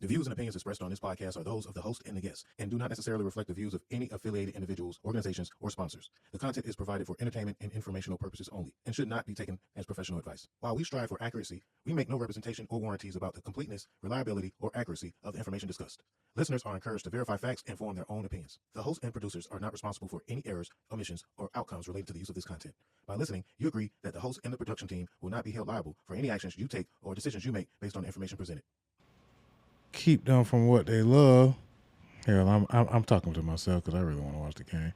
The views and opinions expressed on this podcast are those of the host and the guests, and do not necessarily reflect the views of any affiliated individuals, organizations, or sponsors. The content is provided for entertainment and informational purposes only, and should not be taken as professional advice. While we strive for accuracy, we make no representation or warranties about the completeness, reliability, or accuracy of the information discussed. Listeners are encouraged to verify facts and form their own opinions. The host and producers are not responsible for any errors, omissions, or outcomes related to the use of this content. By listening, you agree that the host and the production team will not be held liable for any actions you take or decisions you make based on the information presented. Keep them from what they love. Hell, I'm talking to myself because I really want to watch the game.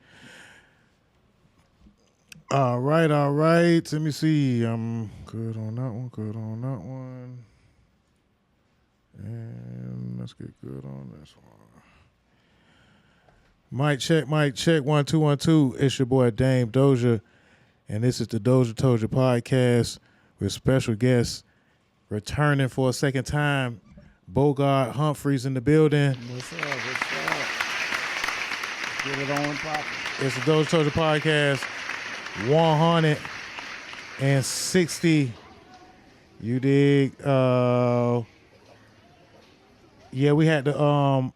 All right. Let me see. I'm good on that one. And let's get good on this one. Mic check. 1 2 1 2. It's your boy Dame Doja, and this is the DOZHATOLDYA podcast with special guests returning for a second time. Bogart Humphreys in the building. What's up? Get it on proper. It's the DOZHATOLDYA podcast. 160. You dig? Yeah, we had to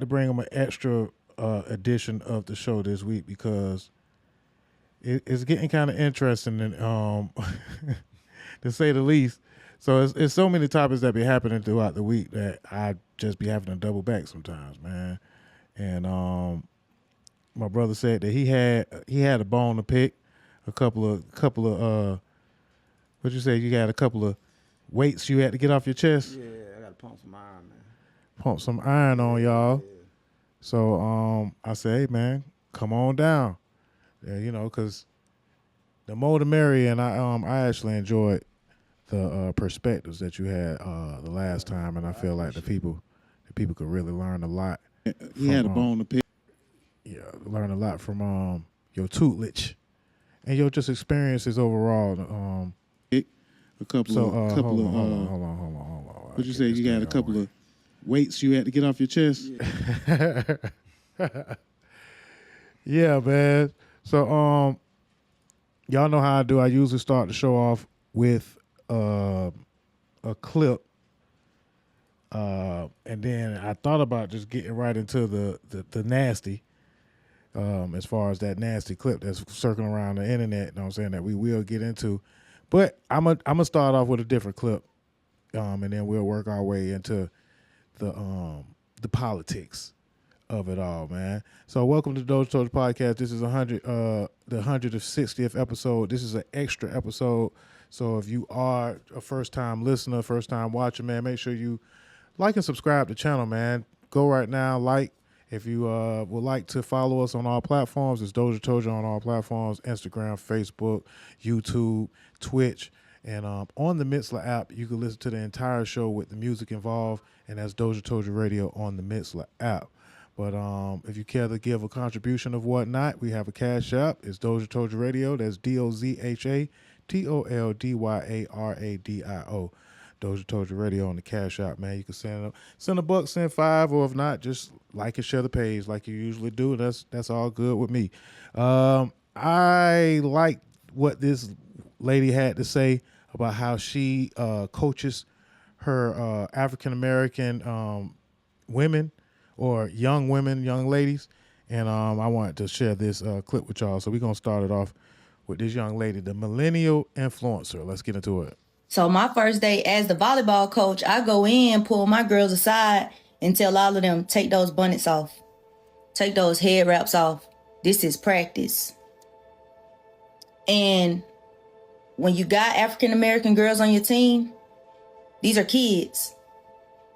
bring them an extra edition of the show this week because it's getting kind of interesting and to say the least. So it's so many topics that be happening throughout the week that I just be having to double back sometimes, man. And my brother said that he had a bone to pick, a couple of what'd you say? You got a couple of weights you had to get off your chest. Yeah, I gotta pump some iron, man. Pump some iron on y'all. Yeah. So I said, hey man, come on down. Yeah, because the more the merrier, and I actually enjoyed the perspectives that you had the last time, and I feel like the people could really learn a lot. He had a bone to pick. Yeah, learn a lot from your tutelage and your just experiences overall. A couple of hold on. What you say? You got a couple of weights you had to get off your chest. Yeah, yeah, man. So y'all know how I do. I usually start the show off with a clip, and then I thought about just getting right into the nasty, as far as that nasty clip that's circling around the internet. You know what I'm saying, that we will get into, but I'm gonna start off with a different clip, and then we'll work our way into the politics of it all, man. So welcome to the DOZHATOLDYA podcast. This is the 160th episode. This is an extra episode. So if you are a first-time listener, first-time watcher, man, make sure you like and subscribe to the channel, man. Go right now, like. If you would like to follow us on all platforms, it's DOZHATOLDYA on all platforms, Instagram, Facebook, YouTube, Twitch. And on the Mixlr app, you can listen to the entire show with the music involved, and that's DOZHATOLDYA Radio on the Mixlr app. But if you care to give a contribution of whatnot, we have a Cash App. It's DOZHATOLDYA Radio. That's DOZHATOLDYARADIO. DOZHATOLDYA Radio on the Cash App, man. You can send a $1, send $5, or if not, just like and share the page like you usually do. That's all good with me. I like what this lady had to say about how she coaches her African American women, or young women, young ladies, and I wanted to share this clip with y'all. So we're gonna start it off with this young lady, the millennial influencer. Let's get into it. So my first day as the volleyball coach, I go in, pull my girls aside, and tell all of them, take those bonnets off. Take those head wraps off. This is practice. And when you got African-American girls on your team, these are kids.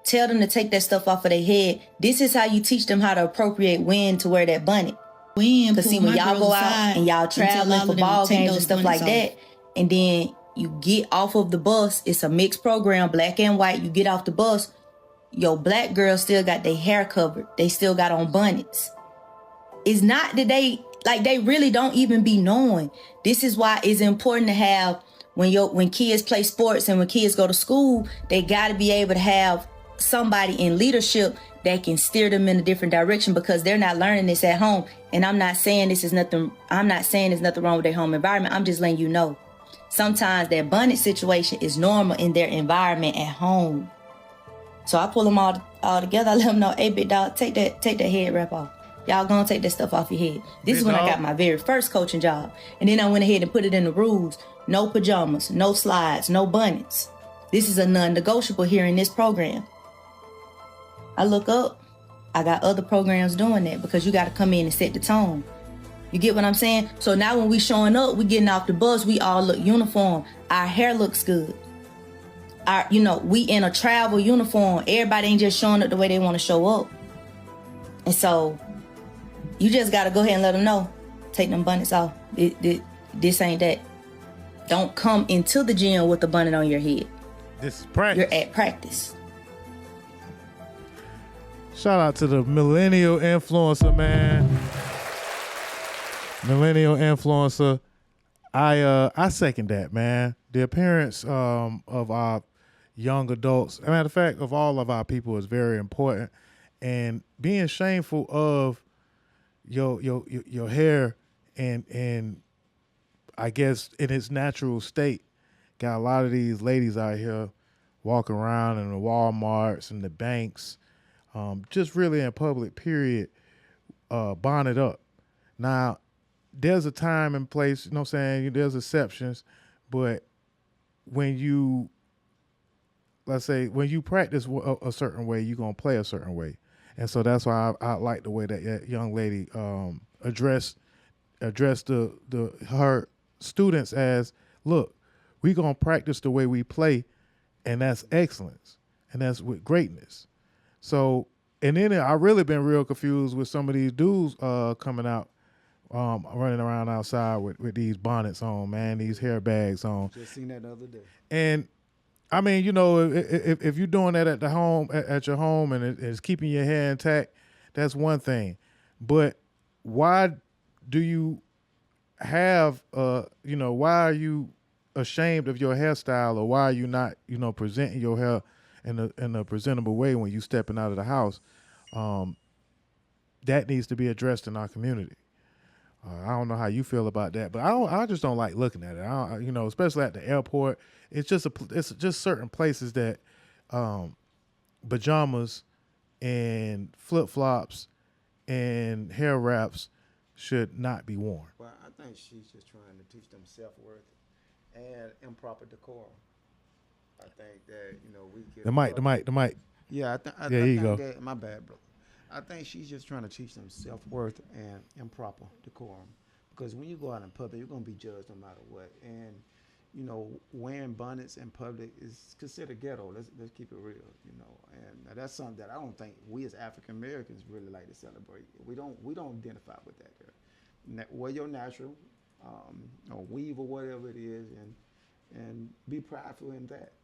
Tell them to take that stuff off of their head. This is how you teach them how to appropriate when to wear that bonnet. Because see, when y'all go out and y'all traveling for ball games and stuff like that, and then you get off of the bus, it's a mixed program, black and white. You get off the bus, your black girls still got their hair covered. They still got on bonnets. It's not that they really don't even be knowing. This is why it's important to have, when kids play sports and when kids go to school, they got to be able to have somebody in leadership that can steer them in a different direction, because they're not learning this at home. And I'm not saying there's nothing wrong with their home environment. I'm just letting you know. Sometimes their bonnet situation is normal in their environment at home. So I pull them all together. I let them know, hey, big dog, take that head wrap off. Y'all gonna take that stuff off your head. This is when I got my very first coaching job. And then I went ahead and put it in the rules. No pajamas, no slides, no bonnets. This is a non-negotiable here in this program. I look up, I got other programs doing that because you got to come in and set the tone. You get what I'm saying? So now when we showing up, we getting off the bus, we all look uniform. Our hair looks good. We in a travel uniform. Everybody ain't just showing up the way they want to show up. And so you just got to go ahead and let them know, take them bonnets off. This ain't that. Don't come into the gym with a bonnet on your head. This is practice. You're at practice. Shout out to the millennial influencer, man. Millennial influencer. I second that, man. The appearance of our young adults, as a matter of fact, of all of our people, is very important. And being shameful of your hair and I guess in its natural state, got a lot of these ladies out here walking around in the Walmarts and the banks, just really in public, period, bonnet up. Now, there's a time and place, you know what I'm saying? There's exceptions, but when you, let's say, when you practice a certain way, you're going to play a certain way. And so that's why I like the way that young lady addressed her students as, look, we're going to practice the way we play, and that's excellence, and that's with greatness. So, and then I really been real confused with some of these dudes coming out, running around outside with these bonnets on, man, these hair bags on. Just seen that the other day. And I mean, if you're doing that at the home, at your home, and it's keeping your hair intact, that's one thing. But why do you have, why are you ashamed of your hairstyle, or why are you not, presenting your hair in a presentable way when you stepping out of the house? That needs to be addressed in our community. I don't know how you feel about that, but I just don't like looking at it. Especially at the airport. It's just certain places that pajamas and flip flops and hair wraps should not be worn. Well, I think she's just trying to teach them self-worth and improper decorum. I think that we get The mic. Yeah, I there you go. That, my bad, bro. I think she's just trying to teach them self-worth and improper decorum. Because when you go out in public, you're going to be judged no matter what. And, wearing bonnets in public is considered ghetto. Let's keep it real, And that's something that I don't think we as African Americans really like to celebrate. We don't identify with that there. Wear your natural, or weave or whatever it is, and be prideful in that,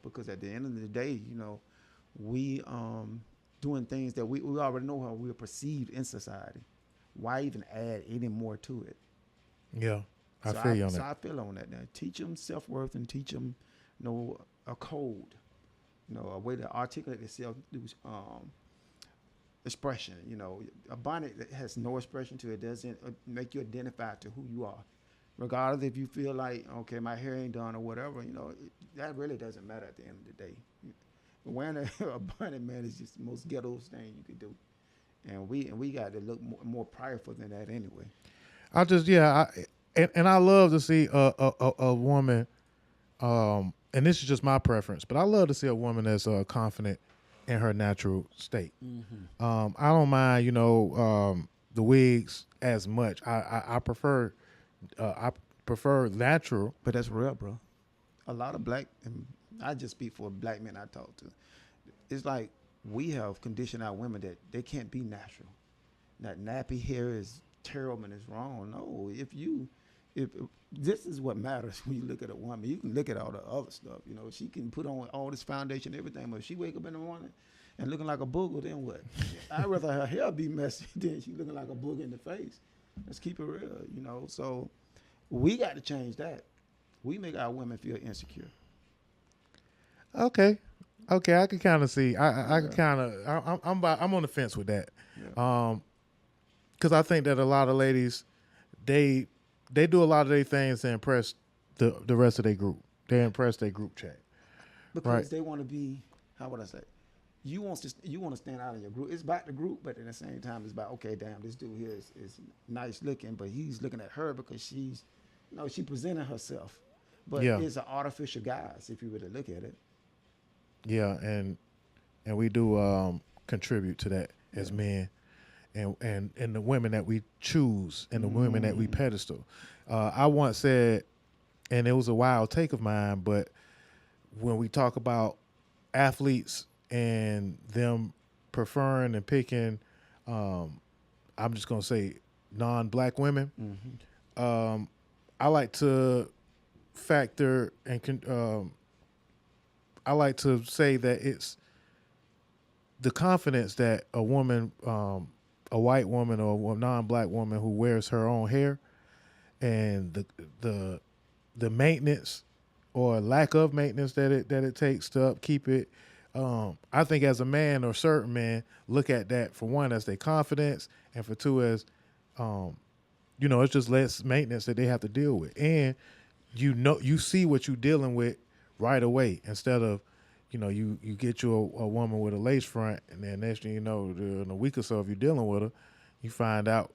because at the end of the day, we doing things that we already know how we're perceived in society. Why even add any more to it? Yeah, I feel you on that. So I feel on that. Now, teach them self-worth and teach them, a code, a way to articulate yourself through expression. A bonnet that has no expression to it doesn't make you identify to who you are. Regardless if you feel like, okay, my hair ain't done or whatever, that really doesn't matter at the end of the day. Wearing a bonnet, man, is just the most ghetto thing you could do. And we got to look more prideful than that anyway. I love to see a woman, and this is just my preference, but I love to see a woman that's confident in her natural state. Mm-hmm. I don't mind, the wigs as much. I prefer natural. But that's real, bro. A lot of black, and I just speak for black men I talk to. It's like we have conditioned our women that they can't be natural. That nappy hair is terrible and it's wrong. No, if this is what matters when you look at a woman. You can look at all the other stuff. She can put on all this foundation, everything, but if she wake up in the morning and looking like a booger, then what? I'd rather her hair be messy than she looking like a booger in the face. Let's keep it real, So we got to change that. We make our women feel insecure. Okay, I can kind of see. I can kind of. I'm on the fence with that. Yeah. Because I think that a lot of ladies, they do a lot of their things to impress the rest of their group. They impress their group chat. Because they want to be, how would I say? you want to stand out in your group. It's about the group, but at the same time, it's about, okay, damn, this dude here is nice looking, but he's looking at her because she's, she presenting herself. But Yeah. it's an artificial guise if you really look at it. Yeah, and we do contribute to that as men, and the women that we choose and the women that we pedestal. I once said, and it was a wild take of mine, but when we talk about athletes and them preferring and picking, I'm just gonna say non-black women. I like to factor and I like to say that it's the confidence that a woman, a white woman or a non-black woman who wears her own hair, and the maintenance or lack of maintenance that it takes to upkeep it. I think as a man or certain men look at that, for one, as their confidence, and for two, as it's just less maintenance that they have to deal with, and you see what you're dealing with right away, instead of you get you a woman with a lace front, and then next thing you know, in a week or so, if you're dealing with her, you find out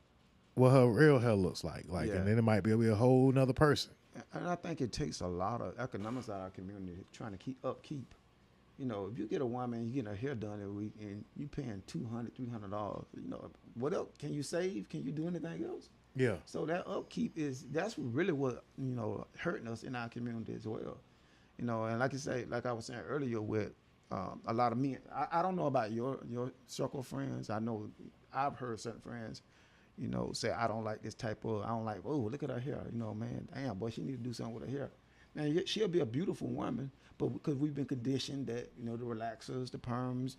what her real hair looks like, and then it might be a whole nother person. And I think it takes a lot of economics out of our community trying to keep upkeep. If you get a woman, you get her hair done every week, and you paying $200, $300, what else can you save? Can you do anything else? Yeah. So that upkeep that's really what hurting us in our community as well. And like I was saying earlier, with a lot of men, I don't know about your circle of friends. I know I've heard certain friends, say, I don't like oh, look at her hair. Man, damn, boy, she need to do something with her hair. Man, she'll be a beautiful woman, but because we've been conditioned that, the relaxers, the perms,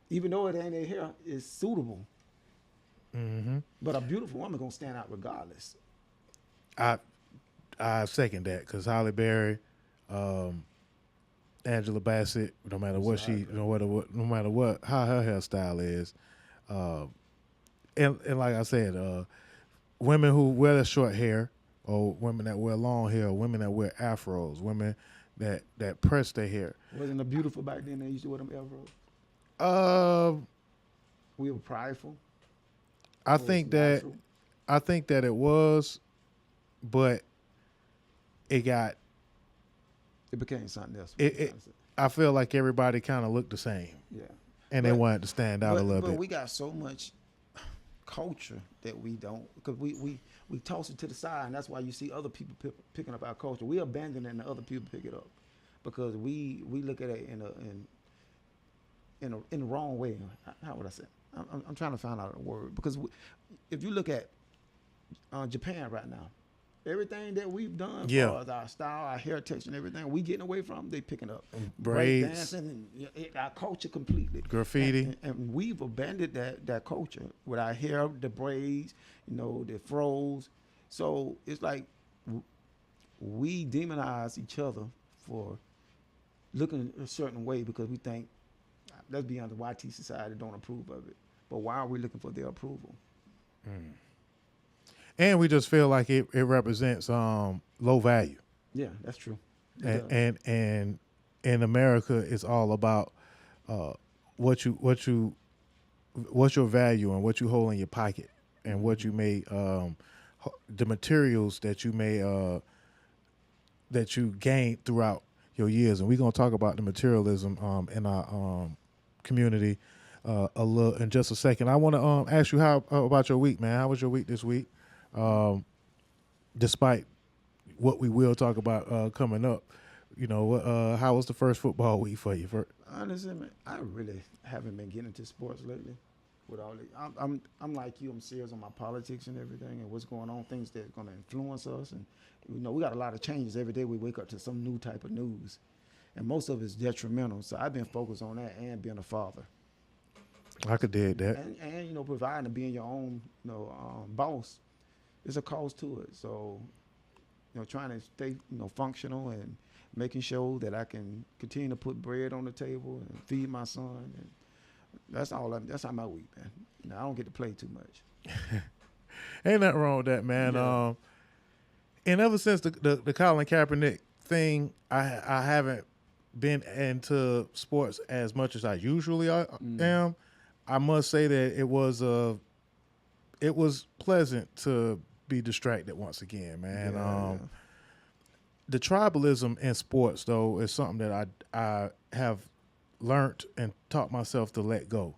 even though it ain't their hair, is suitable. Mm-hmm. But a beautiful woman gonna stand out regardless. I second that, because Halle Berry, Angela Bassett, no matter what how her hairstyle is, and like I said, women who wear the short hair, or women that wear long hair, or women that wear afros, women that press their hair. Wasn't it beautiful back then? They used to wear them afros. We were prideful. I think that it was, but it became something else. I feel like everybody kind of looked the same. Yeah. And they wanted to stand out a little bit. But we got so much culture that we don't, because we toss it to the side, and that's why you see other people picking up our culture. We abandon it and other people pick it up, because we look at it in the wrong way. How would I say? I'm trying to find out a word, because if you look at Japan right now, everything that we've done for our style, our hair texture, and everything, we getting away from, they picking up braids, dancing, and our culture completely, graffiti, and we've abandoned that culture with our hair, the braids, the fros. So it's like we demonize each other for looking a certain way, because we think, let's be honest, YT society don't approve of it. But why are we looking for their approval? And we just feel like it represents low value. Yeah, that's true. And in America, it's all about what your value and what you hold in your pocket, and what you may the materials that you may that you gained throughout your years. And we're gonna talk about the materialism in our community a little in just a second. I want to ask you how about your week, man. How was your week this week? Despite what we will talk about coming up, how was the first football week for you? Honestly, man, I really haven't been getting into sports lately. With all I'm like you. I'm serious on my politics and everything, and what's going on, things that's going to influence us. And we got a lot of changes every day. We wake up to some new type of news, and most of it's detrimental. So I've been focused on that and being a father. I could dig that. And providing and being your own boss. There's a cost to it. So, trying to stay, functional and making sure that I can continue to put bread on the table and feed my son. And that's how my week, man. I don't get to play too much. Ain't nothing wrong with that, man. Yeah. And ever since the Colin Kaepernick thing, I haven't been into sports as much as I usually am, I must say that it was pleasant to be distracted once again, man. The tribalism in sports, though, is something that I have learned and taught myself to let go.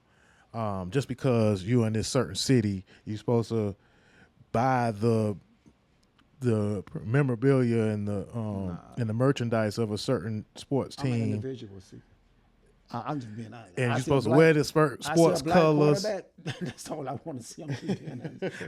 Just because you're in this certain city, you're supposed to buy the memorabilia and the merchandise of a certain sports I'm an team, individual. See, I'm just being honest. and I you're see a supposed to black- wear the I sports see a black colors. quarterback, that's all I want to see. I'm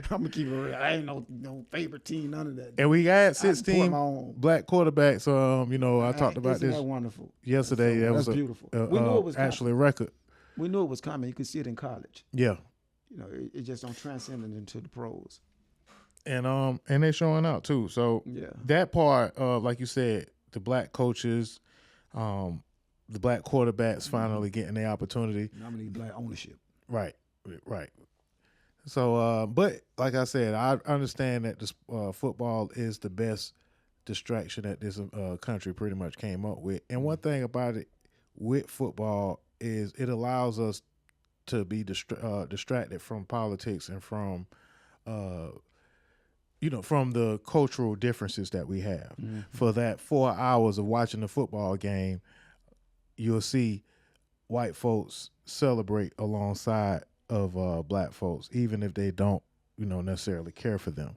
gonna keep it real. I ain't no favorite team, none of that. And we had I support 16 my own. black quarterbacks. I talked about Isn't this that wonderful? yesterday. So, That was that's beautiful. a We knew it was actually a coming. record. We knew it was coming. You could see it in college. Yeah. You know, it just don't transcend it into the pros. And they're showing out too. So Yeah. that part of, like you said, the black coaches, the black quarterbacks finally getting their opportunity. Nominate black ownership. Right. So, but like I said, I understand that this football is the best distraction that this country pretty much came up with. And one thing about it with football is it allows us to be distracted from politics and from from the cultural differences that we have. For that 4 hours of watching the football game, you'll see white folks celebrate alongside of black folks, even if they don't, necessarily care for them.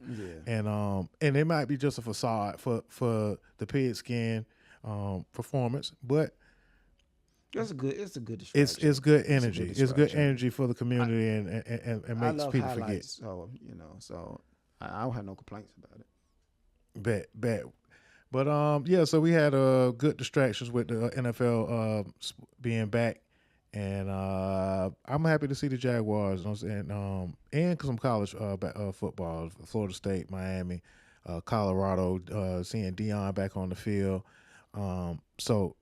Yeah. And it might be just a facade for the pigskin performance, but It's a good distraction. it's good energy. It's good distraction. energy for the community and I makes love people highlights, forget. so I don't have no complaints about it. Bet. But so we had good distractions with the NFL being back, and I'm happy to see the Jaguars. And some college football, Florida State, Miami, Colorado, seeing Dion back on the field. So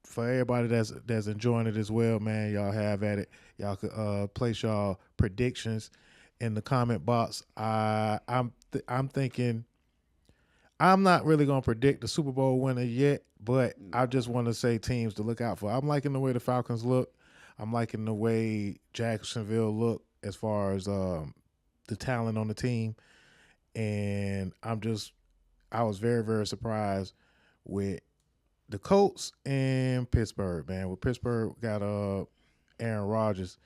for everybody that's enjoying it as well, man, y'all have at it. Y'all could place y'all predictions in the comment box. I'm thinking. I'm not really going to predict the Super Bowl winner yet, but I just want to say teams to look out for. I'm liking the way the Falcons look. I'm liking the way Jacksonville look as far as the talent on the team. And I was very, very surprised with the Colts and Pittsburgh, man. With Pittsburgh got Aaron Rodgers,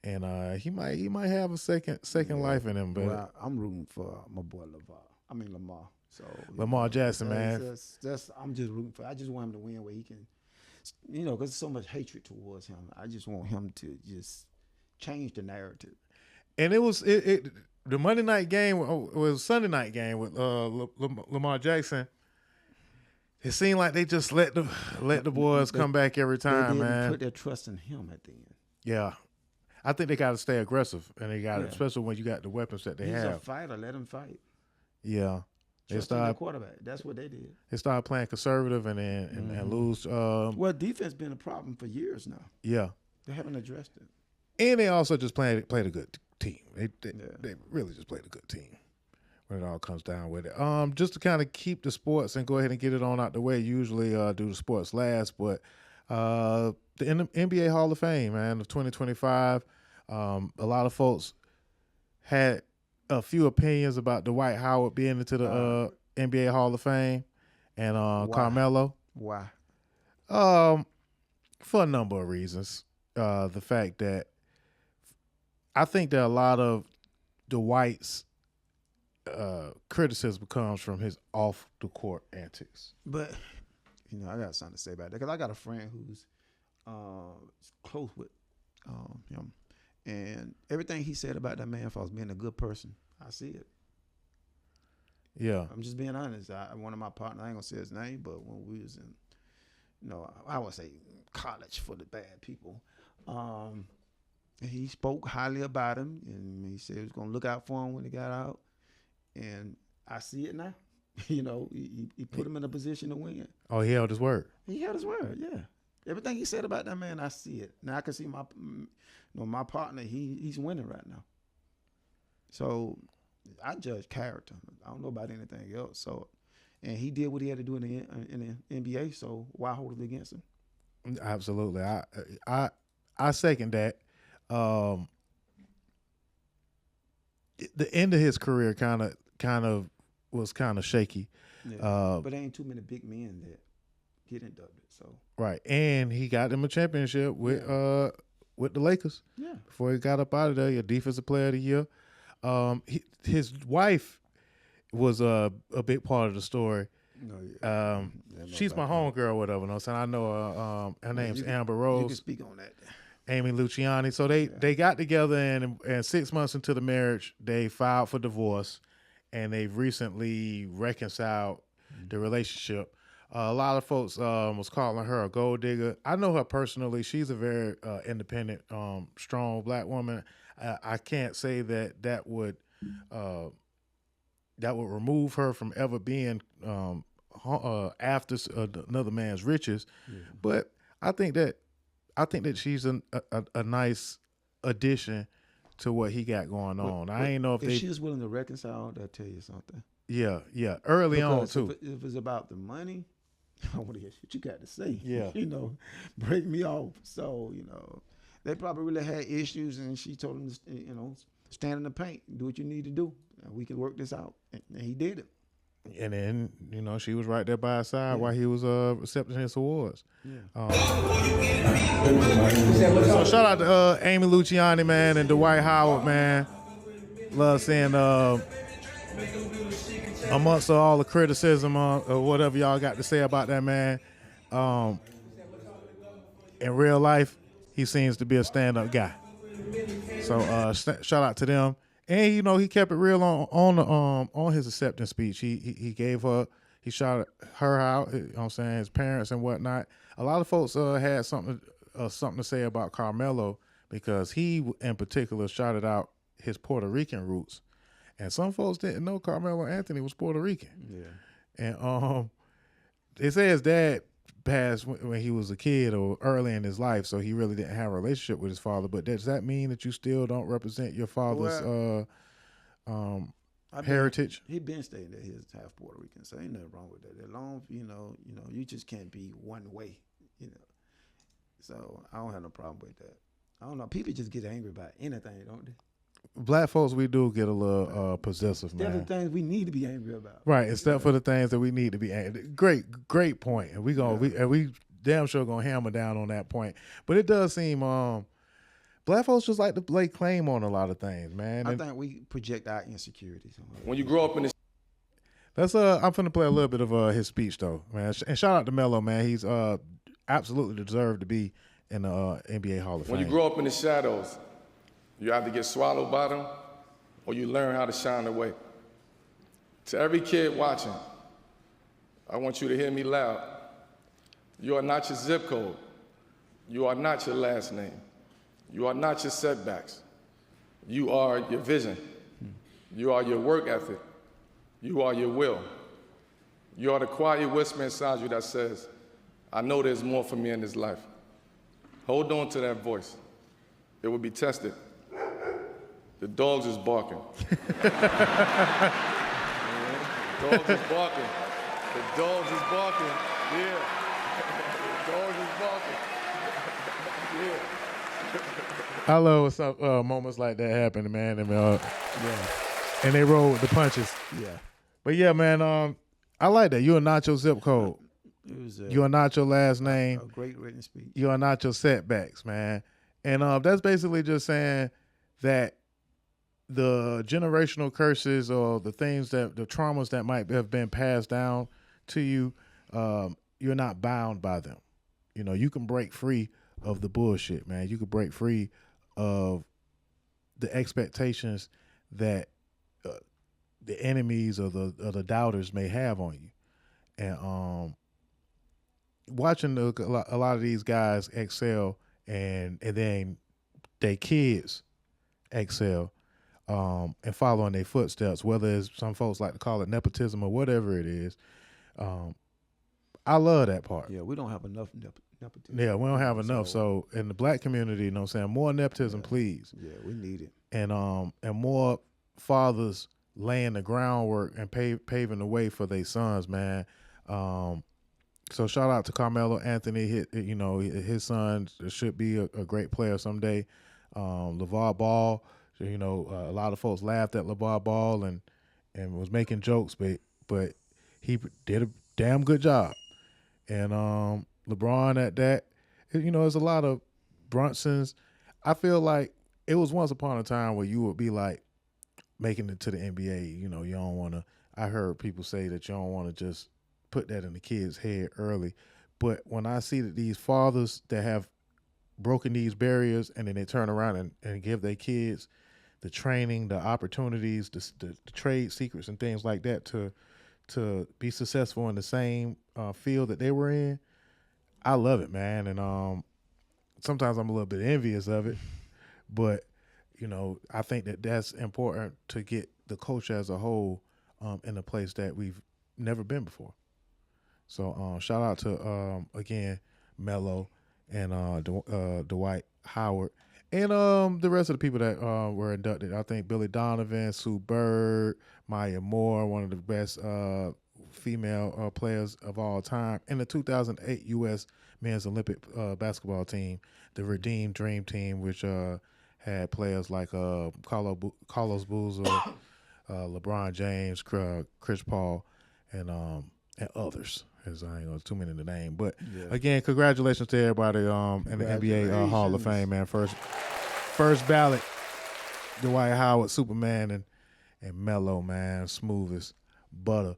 and he might have a second life in him. But Well, I'm rooting for my boy Lamar. So Lamar Jackson, man. I'm just rooting for. I just want him to win where he can, because there's so much hatred towards him. I just want him to just change the narrative. And it was the Monday night game was Sunday night game with Lamar Jackson. It seemed like they just let the boys come back every time, They didn't man. put their trust in him at the end. Yeah, I think they got to stay aggressive, and they got especially when you got the weapons that they He's have. a fighter. Let him fight. Yeah. Trust in the quarterback. That's what they did. They started playing conservative and lose. Well, defense been a problem for years now. Yeah, They haven't addressed it. and they also just played a good team. They really just played a good team when it all comes down with it. Just to kind of keep the sports and go ahead and get it on out the way. Usually do the sports last, but the NBA Hall of Fame, man, of 2025. A lot of folks had a few opinions about Dwight Howard being into the NBA Hall of Fame and Carmelo. Why? For a number of reasons. The fact that I think that a lot of Dwight's criticism comes from his off the court antics. But I got something to say about that because I got a friend who's close with him, and everything he said about that man for being a good person, I see it. Yeah, I'm just being honest. One of my partners, I ain't gonna say his name, but when we was in, I would say college for the bad people, he spoke highly about him, and he said he was gonna look out for him when he got out, and I see it now. He put him in a position to win. Oh, he held his word. He held his word. Yeah, everything he said about that man, I see it now. I can see my partner. He's winning right now. So I judge character. I don't know about anything else. So and he did what he had to do in the NBA. So why hold it against him? Absolutely. I second that. The end of his career kind of was kind of shaky. Yeah. But there ain't too many big men that get inducted. So Right, and he got them a championship with the Lakers. Yeah. Before he got up out of there, your defensive player of the year. His wife was a big part of the story. no, yeah. She's my homegirl, whatever. You know what I'm saying? I know her name's Amber Rose. You can speak on that. Amy Luciani. So they got together, and 6 months into the marriage, they filed for divorce, and they've recently reconciled the relationship. A lot of folks was calling her a gold digger. I know her personally. She's a very independent, strong black woman. I can't say that would remove her from ever being after another man's riches, but I think that she's a nice addition to what he got going on. I ain't know if she was willing to reconcile, that'll tell you something. Yeah, early on too. If it's about the money, I want to hear what you got to say. Yeah. Break me off. So, they probably really had issues, and she told him to, stand in the paint, do what you need to do, and we can work this out. And he did it. And then, she was right there by his side while he was accepting his awards. Yeah. So shout out to Amy Luciani, man, and Dwight Howard, man. Love seeing amongst all the criticism or whatever y'all got to say about that man. In real life, he seems to be a stand-up guy. So shout out to them. And he kept it real on his acceptance speech. He gave her, he shouted her out. You know what I'm saying, his parents and whatnot. A lot of folks had something to say about Carmelo because he in particular shouted out his Puerto Rican roots, and some folks didn't know Carmelo Anthony was Puerto Rican. Yeah. And they say his dad passed when he was a kid or early in his life, so he really didn't have a relationship with his father. But does that mean that you still don't represent your father's heritage? He been stating that he's half Puerto Rican, so ain't nothing wrong with that. As long as you just can't be one way, So I don't have no problem with that. I don't know. People just get angry about anything, don't they? Black folks, we do get a little possessive, man. There are things we need to be angry about. Right, except for the things that we need to be angry. Great point. And we damn sure gonna hammer down on that point. But it does seem black folks just like to lay claim on a lot of things, man. I think we project our insecurities. When you grow up in this, That's I'm finna play a little bit of his speech though, man. And shout out to Melo, man. He's absolutely deserved to be in the NBA Hall of Fame. when you grow up in the shadows, you either get swallowed by them or you learn how to shine away. To every kid watching, I want you to hear me loud. You are not your zip code. You are not your last name. You are not your setbacks. You are your vision. You are your work ethic. You are your will. You are the quiet whisper inside you that says, I know there's more for me in this life. Hold on to that voice. It will be tested. The dogs is barking. The dogs is barking. The dogs is barking. Yeah. The dogs is barking. Yeah. I love when some moments like that happen, man. And they roll with the punches. Yeah. But yeah, man, I like that. You are not your zip code. You are not your last name. A great written speech. You are not your setbacks, man. And that's basically just saying that the generational curses or the traumas that might have been passed down to you, you're not bound by them. You can break free of the bullshit, man. You can break free of the expectations that the enemies or the doubters may have on you. And watching a lot of these guys excel and then their kids excel and follow in their footsteps, whether it's some folks like to call it nepotism or whatever it is. I love that part. Yeah, we don't have enough nepotism. Yeah, we don't have enough. So in the black community, you know what I'm saying, more nepotism, please. Yeah, we need it. And more fathers laying the groundwork and paving the way for their sons, man. So shout out to Carmelo Anthony. His son should be a great player someday. LeVar Ball, a lot of folks laughed at LeVar Ball and was making jokes, but he did a damn good job. And LeBron at that, there's a lot of Brunsons. I feel like it was once upon a time where you would be like making it to the NBA. You don't want to. I heard people say that you don't want to just put that in the kid's head early. But when I see that these fathers that have broken these barriers and then they turn around and give their kids the training, the opportunities, the trade secrets and things like that to be successful in the same field that they were in, I love it, man. And sometimes I'm a little bit envious of it, but I think that that's important to get the culture as a whole in a place that we've never been before. So shout out to again Melo and Dwight Howard and the rest of the people that were inducted. I think Billy Donovan, Sue Bird, Maya Moore, one of the best female players of all time, and the 2008 U.S. Men's Olympic basketball team, the Redeemed Dream Team, which had players like Carlos Boozer, LeBron James, Chris Paul, and others. As I ain't know, too many to name, but again, congratulations to everybody in the NBA Hall of Fame, man. First ballot, Dwight Howard, Superman, and Melo, man, smooth as butter.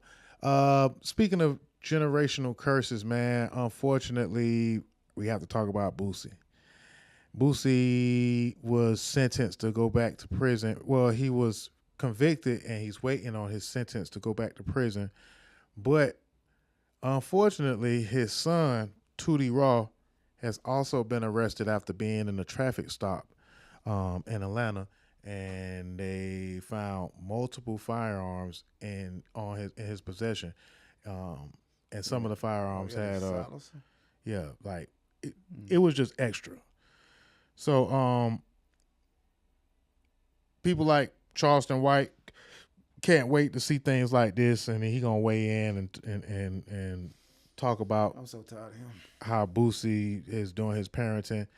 Speaking of generational curses, man, unfortunately, we have to talk about Boosie. Boosie was sentenced to go back to prison. Well, he was convicted and he's waiting on his sentence to go back to prison, but unfortunately, his son, Tootie Raw, has also been arrested after being in a traffic stop in Atlanta, and they found multiple firearms in his possession, and some of the firearms had it was just extra. So people like Charleston White can't wait to see things like this, and he gonna weigh in and talk about. I'm so tired of him. How Boosie is doing his parenting,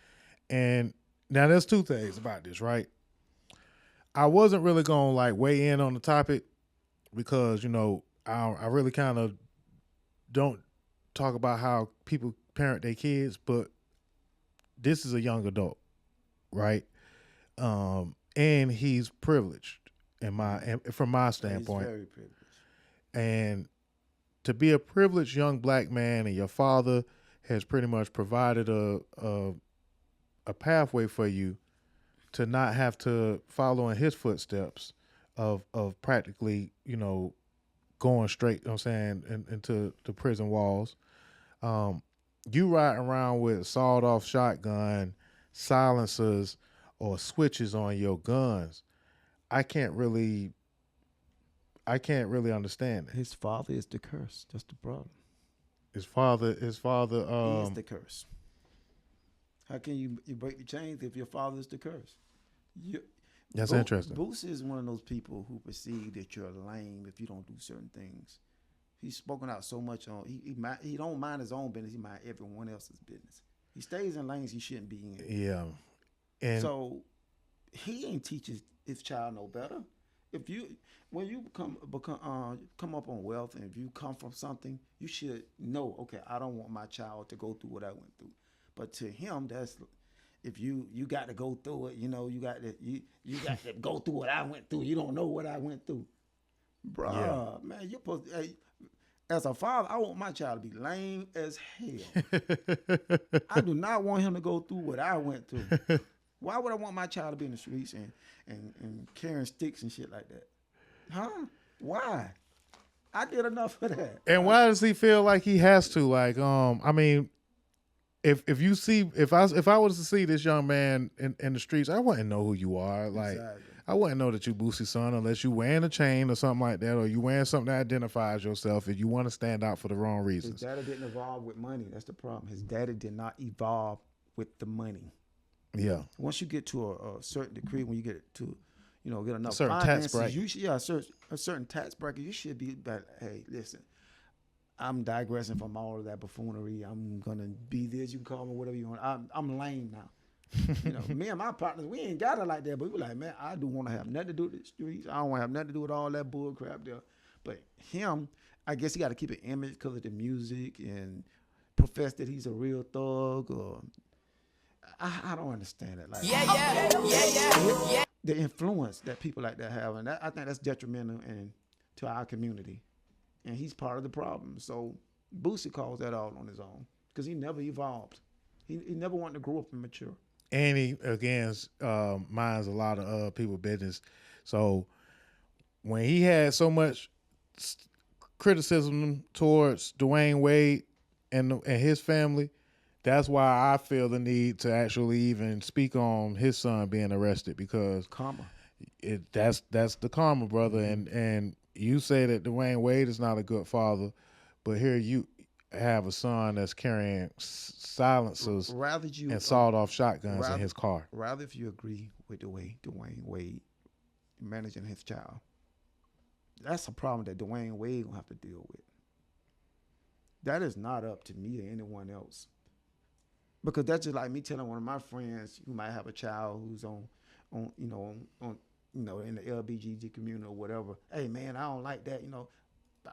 and now there's two things about this, right? I wasn't really gonna weigh in on the topic because I really kind of don't talk about how people parent their kids, but this is a young adult, right? And he's privileged. From my standpoint, he's very privileged. And to be a privileged young black man, and your father has pretty much provided a pathway for you to not have to follow in his footsteps of practically, going straight, into the prison walls. You riding around with sawed-off shotgun, silencers, or switches on your guns. I can't really understand it. His father is the curse. That's the problem. His father. He is the curse. How can you break the chains if your father is the curse? That's interesting. Boosie is one of those people who perceive that you're lame if you don't do certain things. He's spoken out so much on. He don't mind his own business. He mind everyone else's business. He stays in lanes he shouldn't be in. Yeah, and so he ain't teaching his child no better. When you come up on wealth, and if you come from something, you should know. Okay, I don't want my child to go through what I went through. But to him, that's if you got to go through it. You got to go through what I went through. You don't know what I went through, bruh. Man, you're supposed. As a father, I want my child to be lame as hell. I do not want him to go through what I went through. Why would I want my child to be in the streets and carrying sticks and shit like that? Huh? Why? I did enough of that. And why does he feel like he has to? I mean, if I was to see this young man in the streets, I wouldn't know who you are. Exactly. I wouldn't know that you Boosie's son unless you wearing a chain or something like that, or you wearing something that identifies yourself if you want to stand out for the wrong reasons. His daddy didn't evolve with money. That's the problem. His daddy did not evolve with the money. Yeah. Once you get to a certain degree, when you get to, get enough certain tax finances. bracket. You should, a certain tax bracket. You should be like, hey, listen, I'm digressing from all of that buffoonery. I'm gonna be this. You can call me whatever you want. I'm lame now. Me and my partners, we ain't got it like that, but we like, man, I do want to have nothing to do with the streets. I don't want to have nothing to do with all that bull crap there. But him, I guess he got to keep an image because of the music and profess that he's a real thug. Or I don't understand it. Like, the influence that people like that have, and I think that's detrimental to our community. And he's part of the problem. So Boosie calls that all on his own because he never evolved. He never wanted to grow up and mature. And he, again, minds a lot of people business. So when he had so much criticism towards Dwayne Wade and his family, that's why I feel the need to actually even speak on his son being arrested, because Karma. That's the karma, brother. And you say that Dwayne Wade is not a good father, but here you have a son that's carrying silencers and sawed-off shotguns in his car. Rather, if you agree with the way Dwayne Wade managing his child, that's a problem that Dwayne Wade gonna have to deal with. That is not up to me or anyone else, because that's just like me telling one of my friends who might have a child who's on in the LBGT community or whatever. Hey man, I don't like that.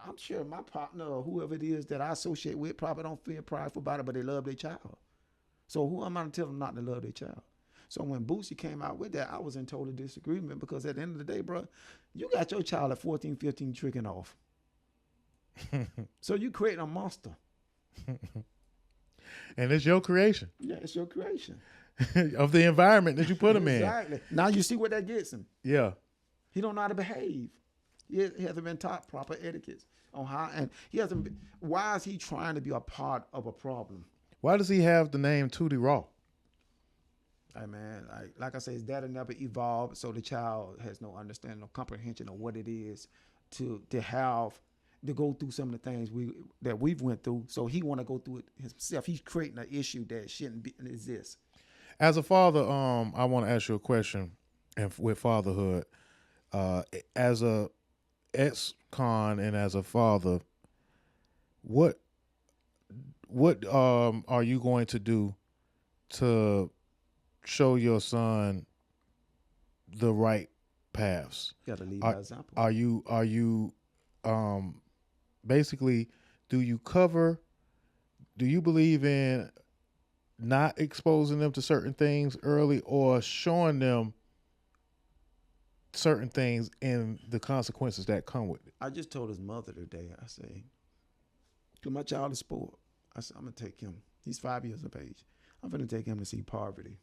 I'm sure my partner or whoever it is that I associate with probably don't feel prideful about it, but they love their child. So who am I to tell them not to love their child? So when Boosie came out with that, I was in total disagreement, because at the end of the day, bro, you got your child at 14, 15 tricking off. So you creating a monster. And it's your creation. Yeah, it's your creation. Of the environment that you put him in. Exactly. Now you see what that gets him. Yeah. He don't know how to behave. He hasn't been taught proper etiquette on how, and he hasn't been, why is he trying to be a part of a problem? Why does he have the name Tootie Raw? Hey man, like I say, his data never evolved, so the child has no understanding or comprehension of what it is to go through some of the things we've went through. So he want to go through it himself. He's creating an issue that shouldn't exist. As a father, I want to ask you a question, and with fatherhood, as a ex-con and as a father, what are you going to do to show your son the right paths? You got to lead by example. Are you basically, do you believe in not exposing them to certain things early, or showing them certain things and the consequences that come with it? I just told his mother today, I say, because my child is spoiled. I said, I'm going to take him. He's 5 years of age. I'm going to take him to see poverty.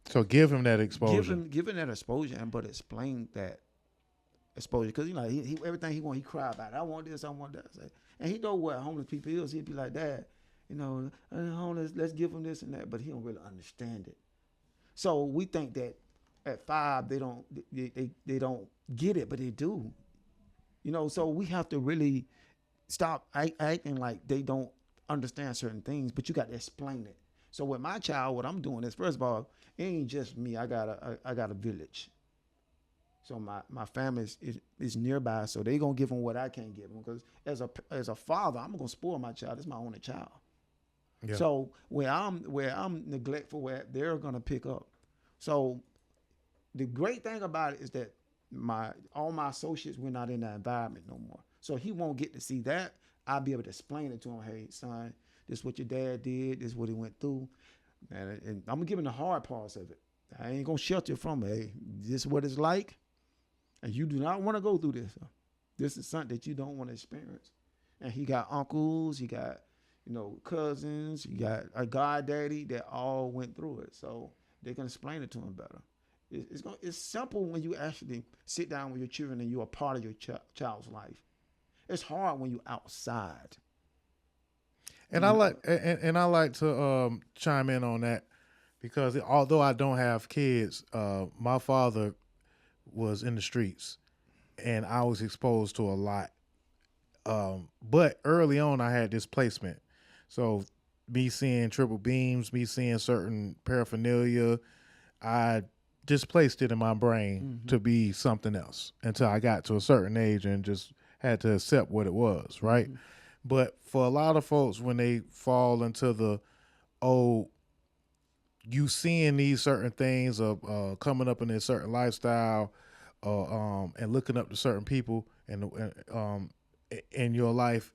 So give him that exposure. Give him that exposure, but explain that exposure. Because, he everything he want, he cry about it. I want this, I want that. I say, and he know what homeless people is. He'd be like, Dad, homeless, let's give him this and that. But he don't really understand it. So we think that at 5 they don't get it, but they do. So we have to really stop acting like they don't understand certain things, but you got to explain it. So with my child, what I'm doing is, first of all, it ain't just me. I got a village. So my family is nearby, so they gonna give them what I can't give them. Because as a father, I'm gonna spoil my child. It's my only child. Yeah. So where I'm neglectful, where they're gonna pick up. So the great thing about it is that all my associates, we're not in that environment no more. So he won't get to see that. I'll be able to explain it to him. Hey, son, this is what your dad did. This is what he went through. And I'm gonna give him the hard parts of it. I ain't gonna shelter you from it. Hey, this is what it's like. And you do not want to go through this. This is something that you don't want to experience. And he got uncles, he got, cousins, he got a goddaddy that all went through it. So they can explain it to him better. It's simple when you actually sit down with your children and you're a part of your child's life. It's hard when you're outside. And I like to chime in on that, because although I don't have kids, my father was in the streets, and I was exposed to a lot. But early on, I had displacement. So me seeing triple beams, me seeing certain paraphernalia, I displaced it in my brain to be something else until I got to a certain age and just had to accept what it was, right? But for a lot of folks, when they fall into the, you seeing these certain things of coming up in a certain lifestyle, and looking up to certain people and in your life,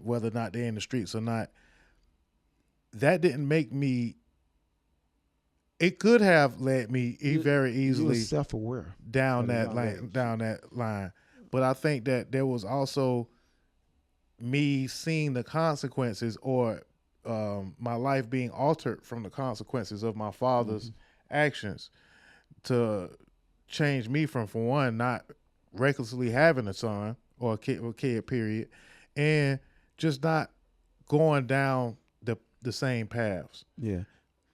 whether or not they're in the streets or not, that didn't make me. It could have led me very easily You're self-aware down at a that young age. down that line. But I think that there was also me seeing the consequences, or my life being altered from the consequences of my father's actions, to change me from, for one, not recklessly having a son or a kid, period, and just not going down the same paths. Yeah.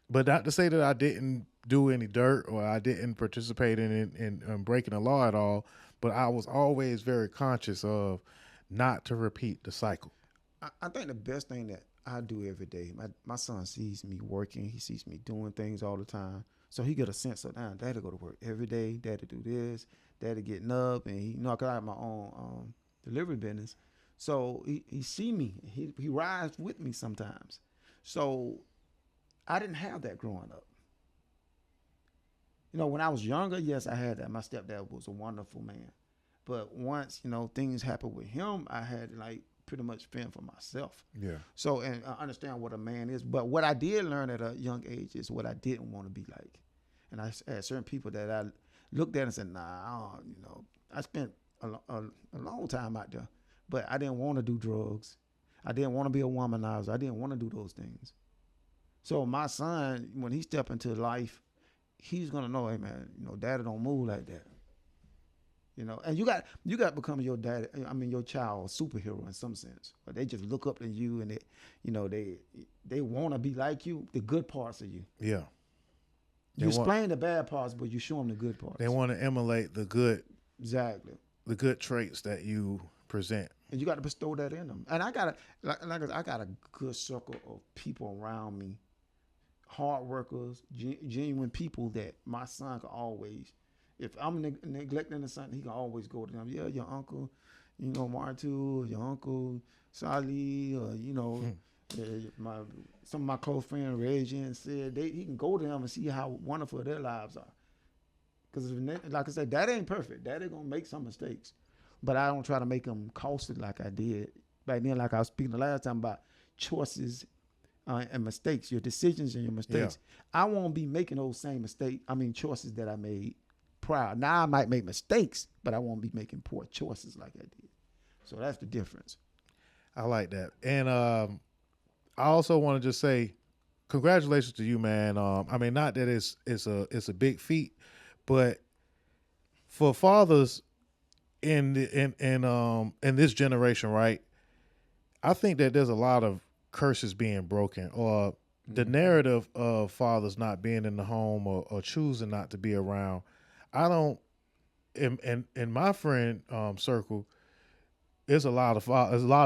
But not to say that I didn't do any dirt or I didn't participate in breaking the law at all, but I was always very conscious of not to repeat the cycle. I think the best thing that I do every day, my son sees me working. He sees me doing things all the time. So he get a sense of, daddy go to work every day. Daddy do this. Daddy getting up. And he, cause I have my own delivery business. So he see me. He rides with me sometimes. So I didn't have that growing up. When I was younger, yes, I had that. My stepdad was a wonderful man. But once, things happened with him, I had to pretty much fend for myself. Yeah. So, and understand what a man is. But what I did learn at a young age is what I didn't want to be like. And I had certain people that I looked at and said, I spent a long time out there, but I didn't want to do drugs. I didn't want to be a womanizer. I didn't want to do those things. So my son, when he step into life, he's gonna know, hey man, daddy don't move like that. And you got to become your daddy. Your child superhero in some sense. But they just look up to you, and they want to be like you. The good parts of you. Yeah. You explain the bad parts, but you show them the good parts. They want to emulate the good. Exactly. The good traits that you present. And you got to bestow that in them. And I got a good circle of people around me, hard workers, genuine people that my son can always. If I'm neglecting something, he can always go to them. Yeah, your uncle, Martu, your uncle Sally, or some of my close friends, Reggie, and said he can go to them and see how wonderful their lives are. Because like I said, Daddy ain't perfect. Daddy gonna make some mistakes, but I don't try to make them costly like I did back then. Like I was speaking the last time about choices and mistakes, your decisions and your mistakes. Yeah. I won't be making those same choices that I made prior. Now I might make mistakes, but I won't be making poor choices like I did. So that's the difference. I like that. And I also want to just say congratulations to you, man. Not that it's a big feat, but for fathers in this generation, right? I think that there's a lot of curses being broken, or the narrative of fathers not being in the home or choosing not to be around. I don't, in my friend circle, there's a lot of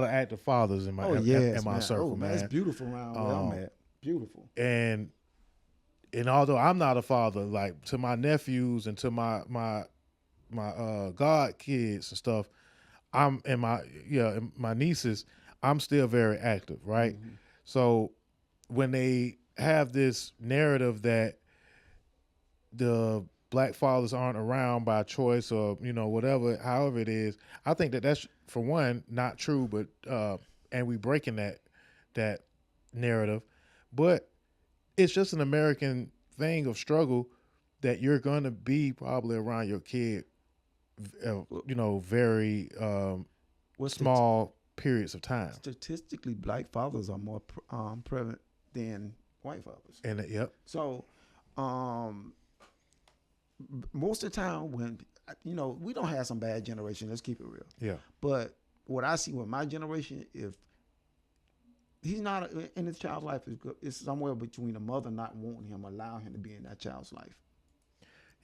active fathers in my circle, man. It's beautiful around where I'm at. Beautiful. And although I'm not a father, like to my nephews and to my god kids and stuff, and my nieces, I'm still very active, right? Mm-hmm. So when they have this narrative that the black fathers aren't around by choice or whatever, however it is, I think that that's, for one, not true, but and we breaking that narrative, but it's just an American thing of struggle that you're going to be probably around your kid, very small periods of time. Statistically, black fathers are more prevalent than white fathers. And yep. So, most of the time when, we don't have some bad generation, let's keep it real. Yeah. But what I see with my generation, if he's not in his child's life, it's somewhere between a mother not wanting him, allowing him to be in that child's life.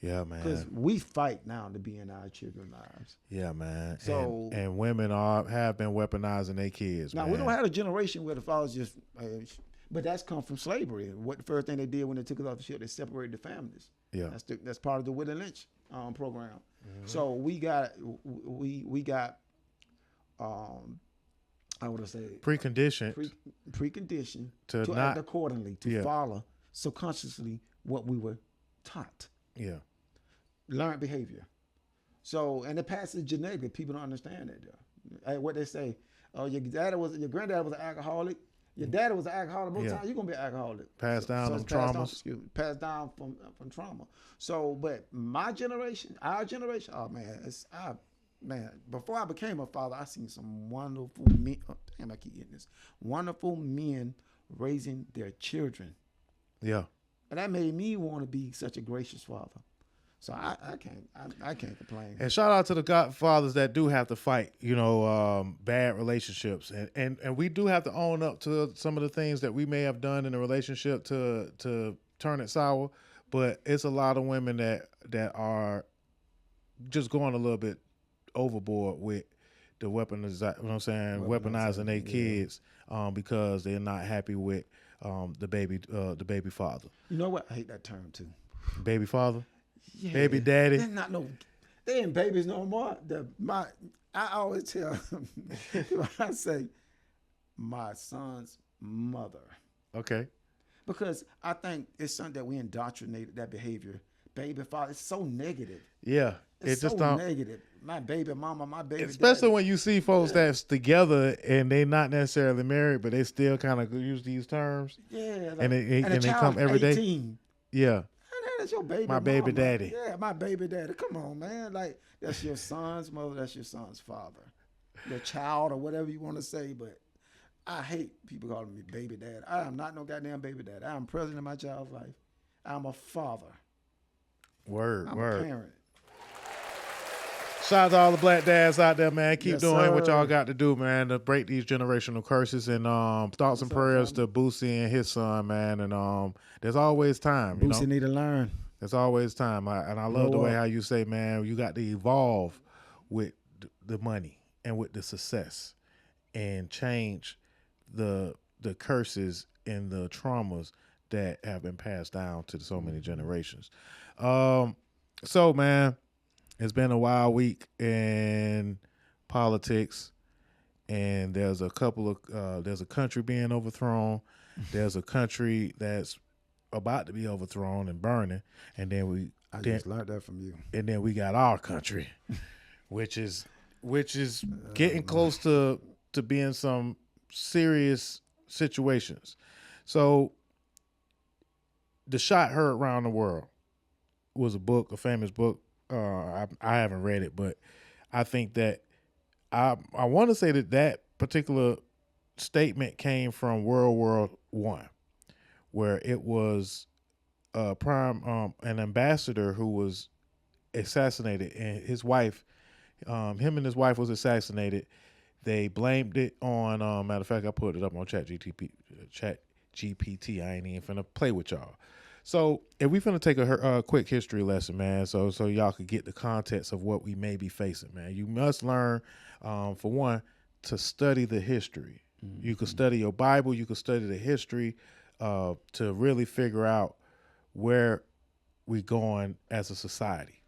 Yeah, man. Because we fight now to be in our children's lives. Yeah, man. So and women have been weaponizing their kids. Now, man. we don't have a generation where the fathers just, But that's come from slavery. What the first thing they did when they took us off the ship, they separated the families. Yeah. That's part of the Willie Lynch program. So we got I would say preconditioned preconditioned to to not act accordingly, to follow subconsciously what we were taught. Yeah. Learned behavior. So, and it passes genetically. People don't understand that though. What they say, your granddad was an alcoholic. Your daddy was an alcoholic. Most times you're gonna be an alcoholic. Passed down them traumas. Passed down from trauma. So, but my generation, our generation, oh man, before I became a father, I seen some wonderful men. Oh, damn, I keep getting this. Wonderful men raising their children. Yeah. And that made me want to be such a gracious father. So I can't complain. And shout out to the godfathers that do have to fight, bad relationships, and we do have to own up to some of the things that we may have done in a relationship to turn it sour. But it's a lot of women that are just going a little bit overboard with the weaponizing their kids because they're not happy with the baby father. You know what? I hate that term too. Baby father. Yeah, baby daddy. They ain't babies no more. I always tell them, I say, my son's mother. Okay. Because I think it's something that we indoctrinated, that behavior. Baby father, it's so negative. Yeah. It's just so negative. My baby mama, my baby especially daddy. when you see folks that's together and they not necessarily married, but they still kind of use these terms. Yeah. And they come every day. 18. Yeah. That's your baby my baby mama. daddy. Yeah, my baby daddy. Come on, man. Like, that's your son's mother. That's your son's father. Your child or whatever you want to say. But I hate people calling me baby dad. I am not no goddamn baby dad. I am present in my child's life. I'm a father. I'm a parent. Shout out to all the black dads out there, man. Keep doing what y'all sir. got to do, man, to break these generational curses. And thoughts and prayers to Boosie and his son, man. And there's always time. Boosie need to learn. There's always time. I love the way how you say, man, you got to evolve with the money and with the success and change the curses and the traumas that have been passed down to so many generations. So, man, it's been a wild week in politics, and there's a couple of there's a country being overthrown. There's a country that's about to be overthrown and burning, and then I just learned that from you. And then we got our country, which is getting close to being some serious situations. So the shot heard around the world was a famous book. I haven't read it, but I think that I want to say that particular statement came from World War I, where it was an ambassador who was assassinated, and his wife, him and his wife was assassinated. They blamed it on, matter of fact, I put it up on Chat GPT. I ain't even finna play with y'all. So if we finna take a quick history lesson, man, so y'all could get the context of what we may be facing, man. You must learn, for one, to study the history. Mm-hmm. You could study your Bible. You could study the history to really figure out where we're going as a society.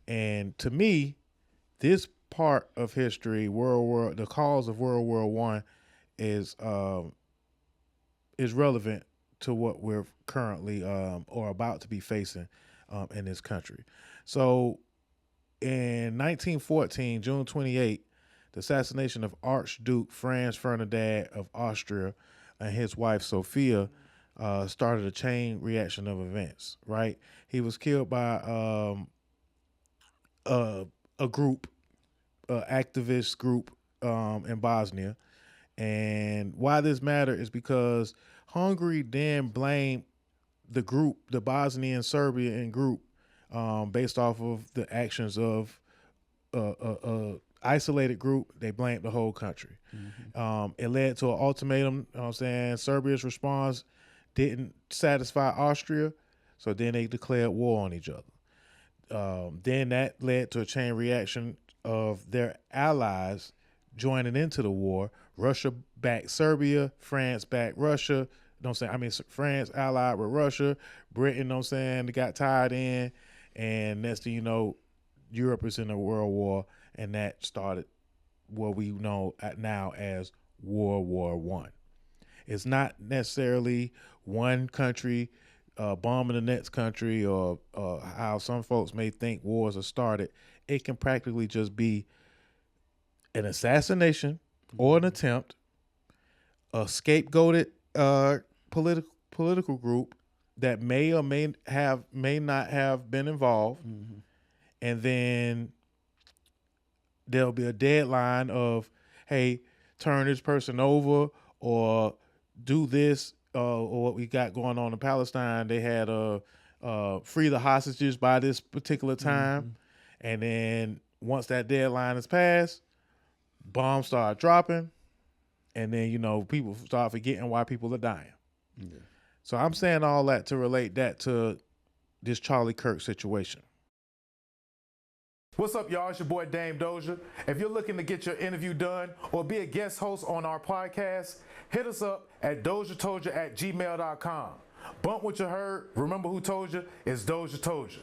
And to me, this part of history, the cause of World War I, is relevant to what we're currently or about to be facing in this country. So in 1914, June 28, the assassination of Archduke Franz Ferdinand of Austria and his wife Sophia started a chain reaction of events, right? He was killed by a group, activist group in Bosnia. And why this matter is because Hungary then blamed the group, the Bosnian Serbian group, based off of the actions of isolated group. They blamed the whole country. Mm-hmm. It led to an ultimatum. You know what I'm saying? Serbia's response didn't satisfy Austria, so then they declared war on each other. Then that led to a chain reaction of their allies joining into the war. Russia backed Serbia, France backed Russia, know what I'm saying? I mean, France allied with Russia, Britain, you know what I'm saying, they got tied in, and next thing you know, Europe is in a world war, and that started what we know now as World War I. It's not necessarily one country bombing the next country or how some folks may think wars are started. It can practically just be an assassination or an attempt, a scapegoated political group that may or may not have been involved, and then there'll be a deadline of, hey, turn this person over or do this, or what we got going on in Palestine. They had free the hostages by this particular time, and then once that deadline is passed, bombs start dropping, and then, you know, people start forgetting why people are dying. Yeah. So I'm saying all that to relate that to this Charlie Kirk situation. What's up, y'all? It's your boy Dame Doja. If you're looking to get your interview done or be a guest host on our podcast, hit us up at DOZHATOLDYA.COM. Bump what you heard. Remember who told you? It's Doja Told You.